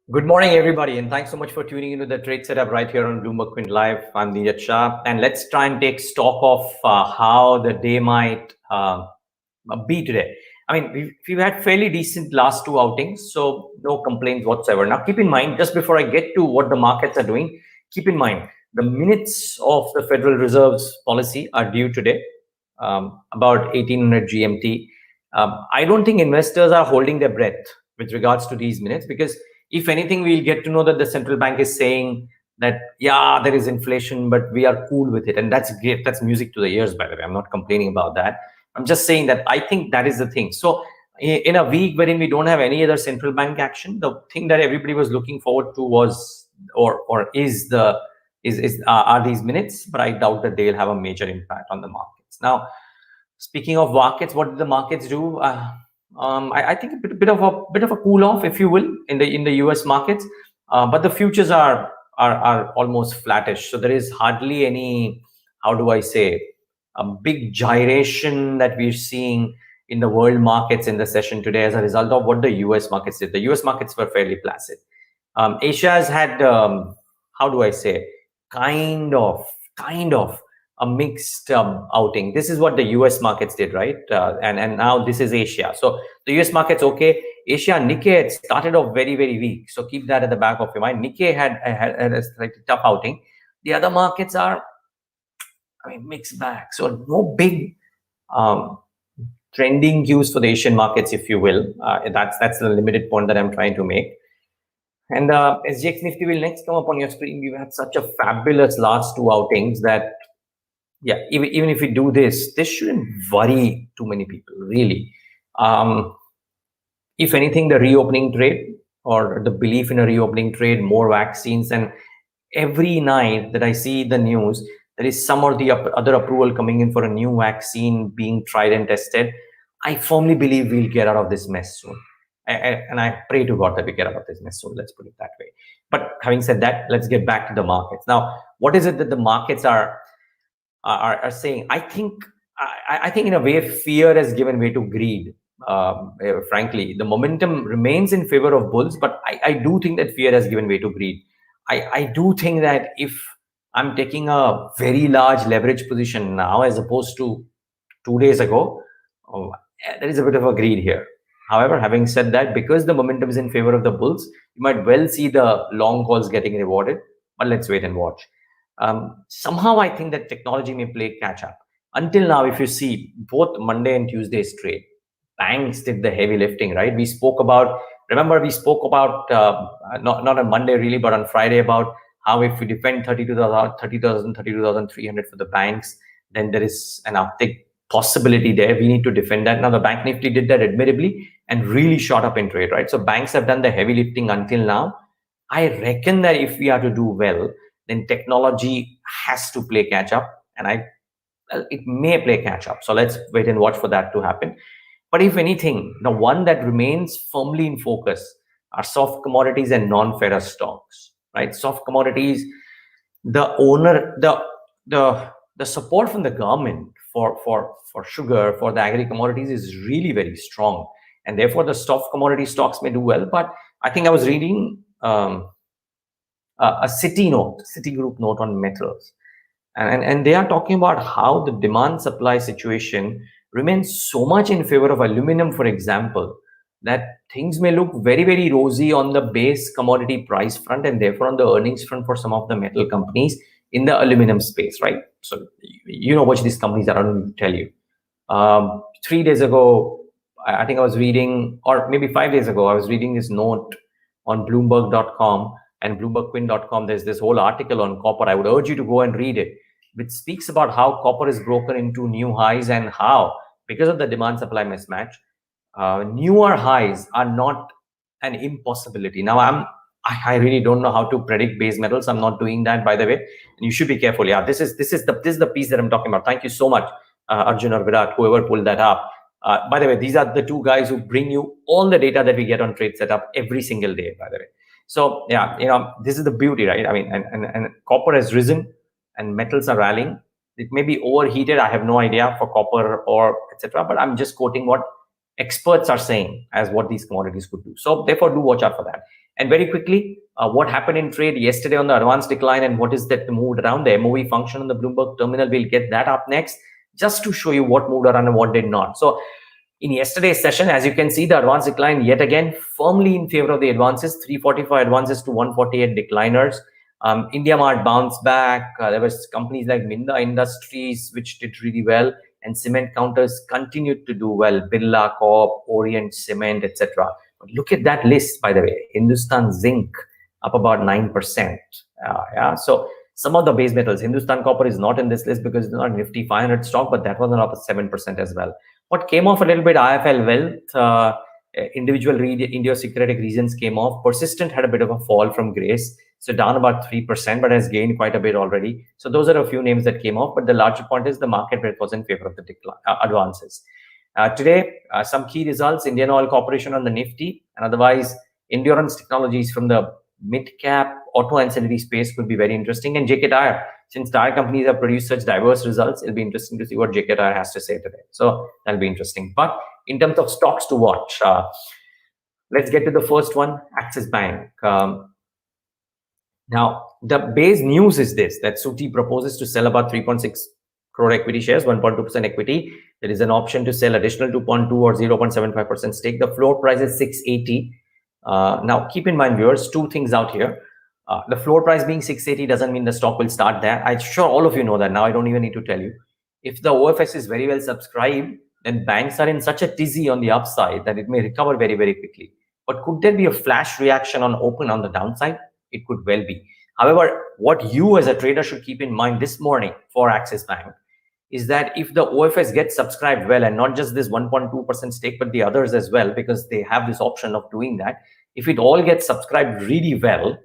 Good morning, everybody, and thanks so much for tuning into the trade setup right here on BloombergQuint Live. I'm Niraj Shah, and let's try and take stock of how the day might be today. I mean, we've had fairly decent last two outings, so no complaints whatsoever. Now, keep in mind, just before I get to what the markets are doing, keep in mind the minutes of the Federal Reserve's policy are due today, about 1800 GMT. I don't think investors are holding their breath with regards to these minutes, because if anything, we'll get to know that the central bank is saying that, yeah, there is inflation, but we are cool with it. And that's great. That's music to the ears, by the way. I'm not complaining about that. I'm just saying that I think that is the thing. So in a week wherein we don't have any other central bank action, the thing that everybody was looking forward to was, or is are these minutes, but I doubt that they'll have a major impact on the markets. Now, speaking of markets, what did the markets do? I think a bit of a cool off, if you will, in the US markets, but the futures are almost flattish. So there is hardly any, how do I say, a big gyration that we're seeing in the world markets in the session today as a result of what the US markets did. The US markets were fairly placid. Asia has had, how do I say, kind of a mixed outing. This is what the US markets did, right? And now this is Asia. So the US markets, okay. Asia, Nikkei had started off very, very weak. So keep that at the back of your mind. Nikkei had a slightly tough outing. The other markets are, I mean, mixed bag. So no big trending cues for the Asian markets, if you will. That's the limited point that I'm trying to make. And SGX Nifty will next come up on your screen. We've had such a fabulous last two outings that, yeah, even if we do this shouldn't worry too many people, really. If anything, the reopening trade, or the belief in a reopening trade, more vaccines, and every night that I see the news, there is some or the other approval coming in for a new vaccine being tried and tested. I firmly believe we'll get out of this mess soon. And I pray to God that we get out of this mess soon, let's put it that way. But having said that, let's get back to the markets. Now, what is it that the markets are saying? I think in a way, fear has given way to greed. Frankly, the momentum remains in favor of bulls, but I do think that fear has given way to greed. I do think that if I'm taking a very large leverage position now as opposed to 2 days ago, there is a bit of a greed here. However, having said that, because the momentum is in favor of the bulls, you might well see the long calls getting rewarded, but let's wait and watch. Somehow I think that technology may play catch up. Until now, if you see both Monday and Tuesday's trade, banks did the heavy lifting, right? We spoke about not on Monday really, but on Friday, about how if we defend 32,300 for the banks, then there is an uptick possibility there. We need to defend that. Now, the Bank Nifty did that admirably and really shot up in trade, right? So banks have done the heavy lifting until now. I reckon that if we are to do well, then technology has to play catch up, and it may play catch up. So let's wait and watch for that to happen. But if anything, the one that remains firmly in focus are soft commodities and non-ferrous stocks, right? Soft commodities, the support from the government for sugar, for the agri commodities is really very strong, and therefore the soft commodity stocks may do well. But I think I was reading a Citigroup note on metals, and they are talking about how the demand supply situation remains so much in favor of aluminum, for example, that things may look very, very rosy on the base commodity price front, and therefore on the earnings front for some of the metal companies in the aluminum space, right? So you know which these companies are. I don't tell you. 3 days ago, I think I was reading, or maybe 5 days ago, I was reading this note on Bloomberg.com and BloombergQuint.com. There's this whole article on copper. I would urge you to go and read it, which speaks about how copper is broken into new highs, and how, because of the demand supply mismatch, newer highs are not an impossibility. Now, I really don't know how to predict base metals. I'm not doing that, by the way. And you should be careful. Yeah, this is the piece that I'm talking about. Thank you so much, Arjun or Virat, whoever pulled that up. By the way, these are the two guys who bring you all the data that we get on Trade Setup every single day, by the way. So yeah, this is the beauty, right? I mean, and copper has risen and metals are rallying. It may be overheated. I have no idea for copper or etc. But I'm just quoting what experts are saying as what these commodities could do. So therefore, do watch out for that. And very quickly, what happened in trade yesterday on the advanced decline and what is that moved around, the MOV function on the Bloomberg terminal, we'll get that up next, just to show you what moved around and what did not. So in yesterday's session, as you can see, the advance decline yet again firmly in favor of the advances, 345 advances to 148 decliners. IndiaMart bounced back. There was companies like Minda Industries which did really well, and cement counters continued to do well. Birla Corp, Orient Cement, etc. But look at that list, by the way. Hindustan Zinc up about 9%. Yeah, so some of the base metals, Hindustan Copper is not in this list because it's not Nifty 500 stock, but that was up 7% as well. What came off a little bit, IFL Wealth, individual idiosyncratic reasons came off. Persistent had a bit of a fall from grace, so down about 3%, but has gained quite a bit already. So those are a few names that came off, but the larger point is the market rate was in favor of the decline, advances. Today, some key results: Indian Oil Corporation on the Nifty, and otherwise Endurance Technologies from the mid-cap auto ancillary space could be very interesting. And JK Tyre, since tire companies have produced such diverse results, it'll be interesting to see what JK Tyre has to say today. So that'll be interesting. But in terms of stocks to watch, let's get to the first one, Axis Bank. Now, the base news is this, that Suti proposes to sell about 3.6 crore equity shares, 1.2% equity. There is an option to sell additional 2.2 or 0.75% stake. The floor price is 680. Now, keep in mind, viewers, two things out here. The floor price being 680 doesn't mean the stock will start there. I'm sure all of you know that now. I don't even need to tell you. If the OFS is very well subscribed, then banks are in such a tizzy on the upside that it may recover very, very quickly. But could there be a flash reaction on open on the downside? It could well be. However, what you as a trader should keep in mind this morning for Axis Bank is that if the OFS gets subscribed well, and not just this 1.2% stake, but the others as well, because they have this option of doing that, if it all gets subscribed really well,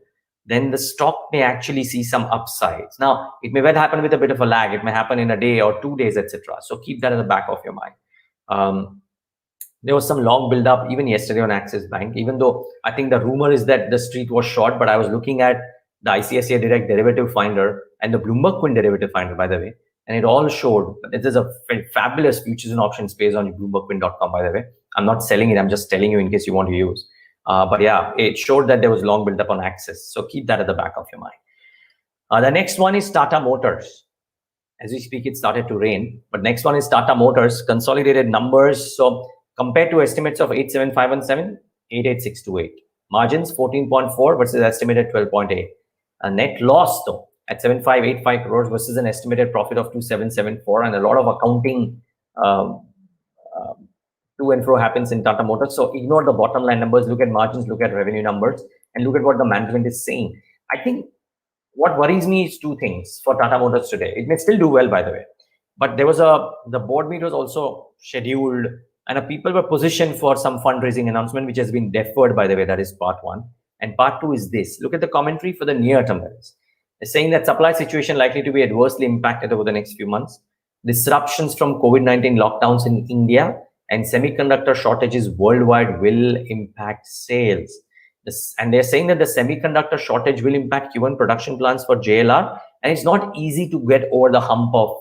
then the stock may actually see some upsides. Now, it may well happen with a bit of a lag. It may happen in a day or 2 days, etc. So keep that at the back of your mind. There was some long build-up even yesterday on Axis Bank, even though I think the rumor is that the street was short, but I was looking at the ICICI Direct Derivative Finder and the BloombergQuint Derivative Finder, by the way, and it all showed, this is a fabulous futures and options space on BloombergQuint.com, by the way. I'm not selling it, I'm just telling you in case you want to use. But yeah, it showed that there was long build-up on Axis. So keep that at the back of your mind. The next one is Tata Motors. As we speak, it started to rain. But next one is Tata Motors, consolidated numbers. So compared to estimates of 87517, 88628. Margins 14.4 versus estimated 12.8. A net loss though at 7585 crores versus an estimated profit of 2774, and a lot of accounting to and fro happens in Tata Motors. So ignore the bottom line numbers, look at margins, look at revenue numbers, and look at what the management is saying. I think what worries me is two things for Tata Motors today. It may still do well, by the way, but there was the board meet was also scheduled, and people were positioned for some fundraising announcement, which has been deferred, by the way. That is part one. And part two is this. Look at the commentary for the near term. They're saying that supply situation likely to be adversely impacted over the next few months. Disruptions from COVID-19 lockdowns in India and semiconductor shortages worldwide will impact sales. And they're saying that the semiconductor shortage will impact Q1 production plans for JLR. And it's not easy to get over the hump of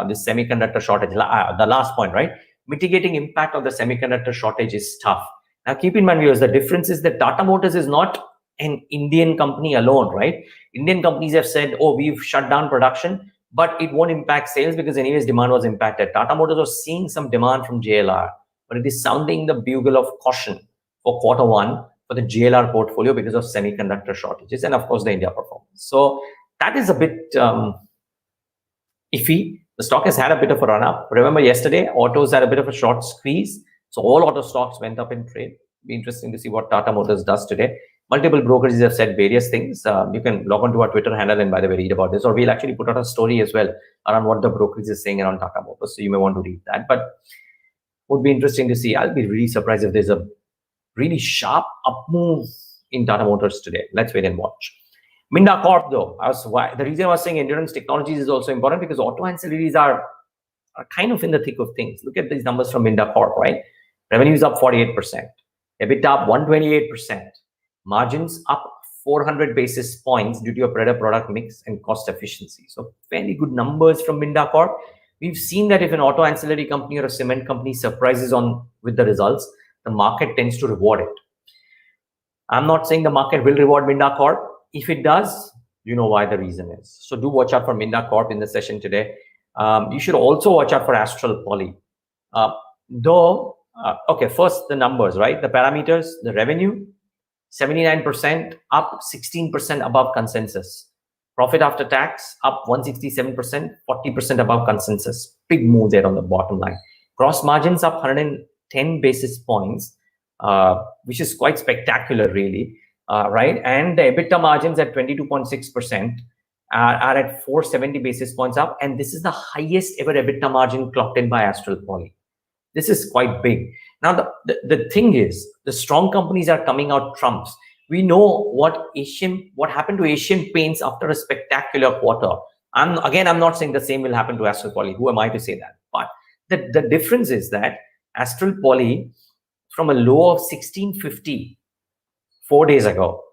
the semiconductor shortage. The last point, right? Mitigating impact of the semiconductor shortage is tough. Now, keep in mind, viewers, the difference is that Tata Motors is not an Indian company alone, right? Indian companies have said, oh, we've shut down production, but it won't impact sales because anyways demand was impacted. Tata Motors was seeing some demand from JLR, but it is sounding the bugle of caution for Q1 for the JLR portfolio because of semiconductor shortages and of course the India performance. So that is a bit iffy. The stock has had a bit of a run up. Remember yesterday, autos had a bit of a short squeeze. So all auto stocks went up in trade. Be interesting to see what Tata Motors does today. Multiple brokers have said various things. You can log on to our Twitter handle and by the way, read about this, or we'll actually put out a story as well around what the brokerage is saying around Tata Motors. So you may want to read that, but would be interesting to see. I'll be really surprised if there's a really sharp up move in Tata Motors today. Let's wait and watch. Indiacorp though, the reason I was saying Endurance Technologies is also important because auto ancillaries are kind of in the thick of things. Look at these numbers from Indiacorp, right? Revenues up 48%, EBITDA up 128%, margins up 400 basis points due to a better product mix and cost efficiency. So fairly good numbers from Indiacorp. We've seen that if an auto ancillary company or a cement company surprises with the results, the market tends to reward it. I'm not saying the market will reward Indiacorp. If it does, you know why the reason is. So do watch out for Indiacorp in the session today. You should also watch out for Astral Poly. Okay, first the numbers, right? The parameters, the revenue, 79% up, 16% above consensus. Profit after tax up 167%, 40% above consensus. Big move there on the bottom line. Gross margins up 110 basis points, which is quite spectacular, really, right? And the EBITDA margins at 22.6% are at 470 basis points up, and this is the highest ever EBITDA margin clocked in by Astral Poly. This is quite big. Now, the thing is, the strong companies are coming out trumps. We know what happened to Asian Paints after a spectacular quarter. I'm not saying the same will happen to Astral Poly. Who am I to say that? But the difference is that Astral Poly, from a low of 1650 4 days ago,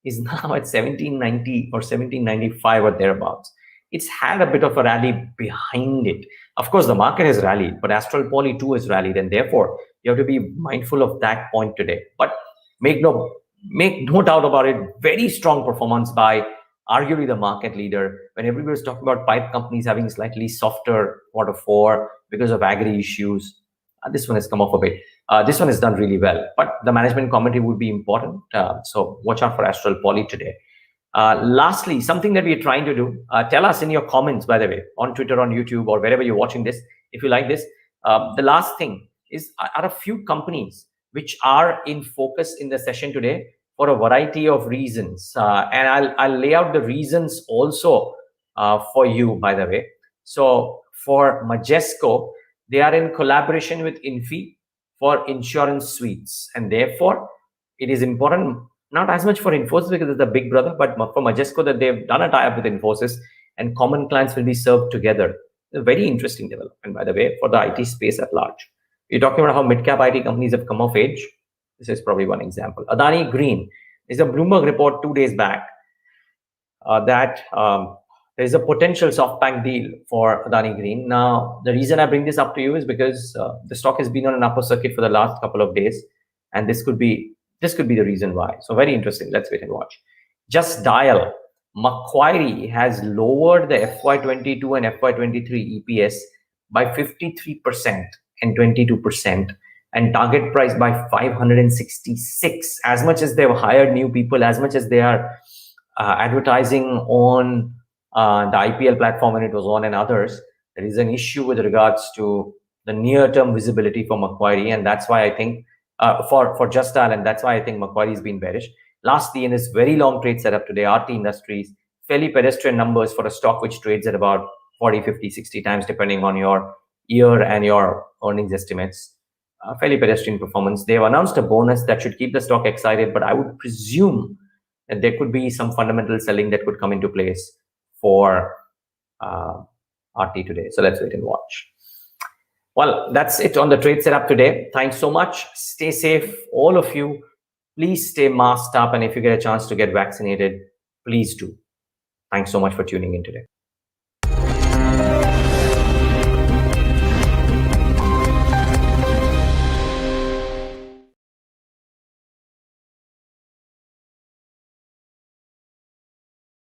is now at 1790 or 1795 or thereabouts. It's had a bit of a rally behind it. Of course, the market has rallied, but Astral Poly too has rallied, and therefore you have to be mindful of that point today. But make no doubt about it, very strong performance by arguably the market leader. When everybody was talking about pipe companies having slightly softer Q4 because of agri issues, this one has come off a bit. This one has done really well, but the management commentary would be important. So watch out for Astral Poly today. Lastly, something that we are trying to do, tell us in your comments, by the way, on Twitter, on YouTube, or wherever you're watching this, if you like this. The last thing is, are a few companies which are in focus in the session today for a variety of reasons. And I'll lay out the reasons also for you, by the way. So for Majesco, they are in collaboration with Infi for insurance suites. And therefore, it is important, not as much for Infosys because it's the big brother, but for Majesco that they've done a tie-up with Infosys and common clients will be served together. A very interesting development, by the way, for the IT space at large. You're talking about how mid-cap IT companies have come of age. This is probably one example. Adani Green is a Bloomberg report 2 days back that there is a potential SoftBank deal for Adani Green. Now, the reason I bring this up to you is because the stock has been on an upper circuit for the last couple of days, and this could be the reason why. So very interesting. Let's wait and watch. Just Dial. Macquarie has lowered the FY22 and FY23 EPS by 53% and 22%, and target price by 566. As much as they've hired new people, as much as they are advertising on the IPL platform when it was on and others, there is an issue with regards to the near-term visibility for Macquarie, and that's why I think for Just Dial, and that's why I think Macquarie has been bearish. Lastly, in this very long trade setup today, RT Industries, fairly pedestrian numbers for a stock which trades at about 40, 50, 60 times, depending on your year and your earnings estimates. Fairly pedestrian performance. They've announced a bonus that should keep the stock excited, but I would presume that there could be some fundamental selling that could come into place for RT today. So let's wait and watch. Well, that's it on the trade setup today. Thanks so much. Stay safe, all of you. Please stay masked up, and if you get a chance to get vaccinated, please do. Thanks so much for tuning in today.